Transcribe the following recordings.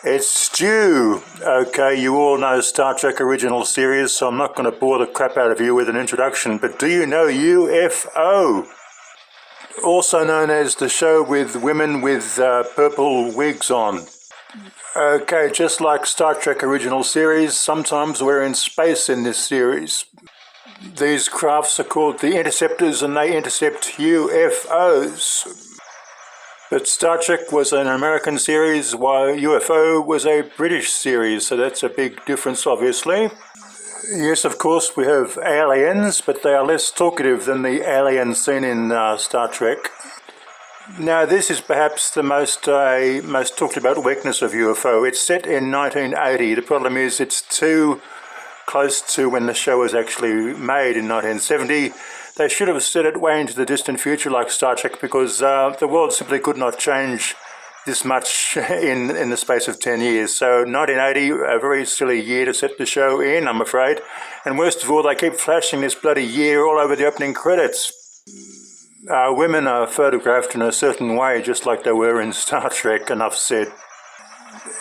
It's Stu. Okay, you all know Star Trek original series, so I'm not going to bore the crap out of you with an introduction, but do you know UFO? Also known as the show with women with purple wigs on. Okay, just like Star Trek original series, sometimes we're in space in this series. These crafts are called the Interceptors and they intercept UFOs. But Star Trek was an American series while UFO was a British series, so that's a big difference obviously. Yes, of course we have aliens, but they are less talkative than the aliens seen in Star Trek. Now this is perhaps the most talked about weakness of UFO. It's set in 1980. The problem is it's too close to when the show was actually made in 1970. They should have set it way into the distant future like Star Trek because the world simply could not change this much in the space of 10 years. So 1980, a very silly year to set the show in, I'm afraid. And worst of all, they keep flashing this bloody year all over the opening credits. Women are photographed in a certain way, just like they were in Star Trek, enough said.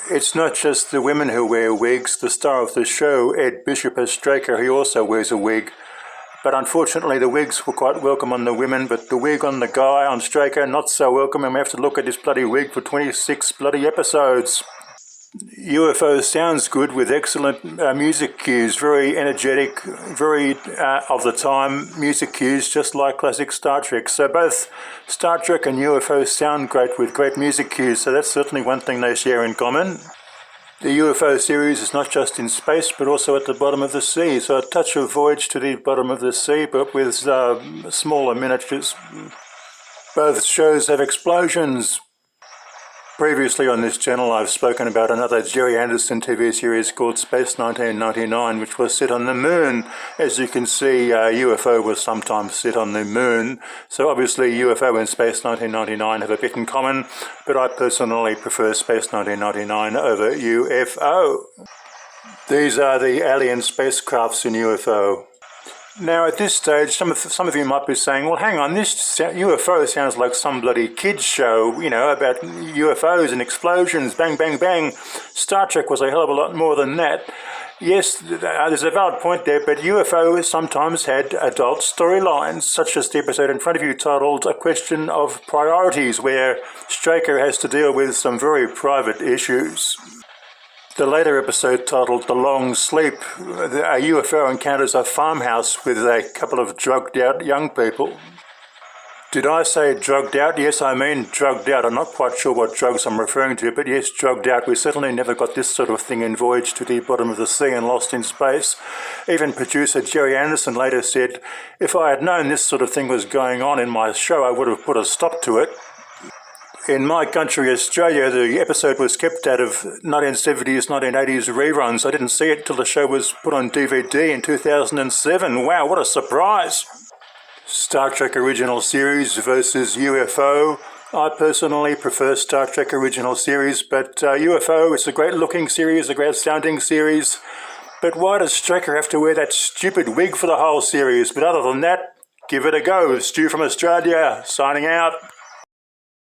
It's not just the women who wear wigs. The star of the show, Ed Bishop as Straker, he also wears a wig. But unfortunately the wigs were quite welcome on the women, but the wig on the guy, on Straker, not so welcome, and we have to look at this bloody wig for 26 bloody episodes. UFO sounds good with excellent music cues, very energetic, very of the time music cues, just like classic Star Trek. So both Star Trek and UFO sound great with great music cues, so that's certainly one thing they share in common. The UFO series is not just in space, but also at the bottom of the sea, so a touch of Voyage to the Bottom of the Sea, but with smaller miniatures. Both shows have explosions. Previously on this channel I've spoken about another Gerry Anderson TV series called Space 1999, which was set on the moon. As you can see, UFO was sometimes set on the moon, so obviously UFO and Space 1999 have a bit in common, but I personally prefer Space 1999 over UFO. These are the alien spacecrafts in UFO. Now at this stage, some of you might be saying, well hang on, this UFO sounds like some bloody kids show, you know, about UFOs and explosions, bang, bang, bang. Star Trek was a hell of a lot more than that. Yes, there's a valid point there, but UFO sometimes had adult storylines, such as the episode in front of you titled A Question of Priorities, where Straker has to deal with some very private issues. The later episode titled The Long Sleep, a UFO encounters a farmhouse with a couple of drugged out young people. Did I say drugged out? Yes, I mean drugged out. I'm not quite sure what drugs I'm referring to, but yes, drugged out. We certainly never got this sort of thing in Voyage to the Bottom of the Sea and Lost in Space. Even producer Gerry Anderson later said, if I had known this sort of thing was going on in my show, I would have put a stop to it. In my country, Australia, the episode was kept out of 1970s, 1980s reruns. I didn't see it till the show was put on DVD in 2007. Wow, what a surprise! Star Trek original series versus UFO. I personally prefer Star Trek original series, but UFO is a great looking series, a great sounding series. But why does Straker have to wear that stupid wig for the whole series? But other than that, give it a go. Stu from Australia, signing out.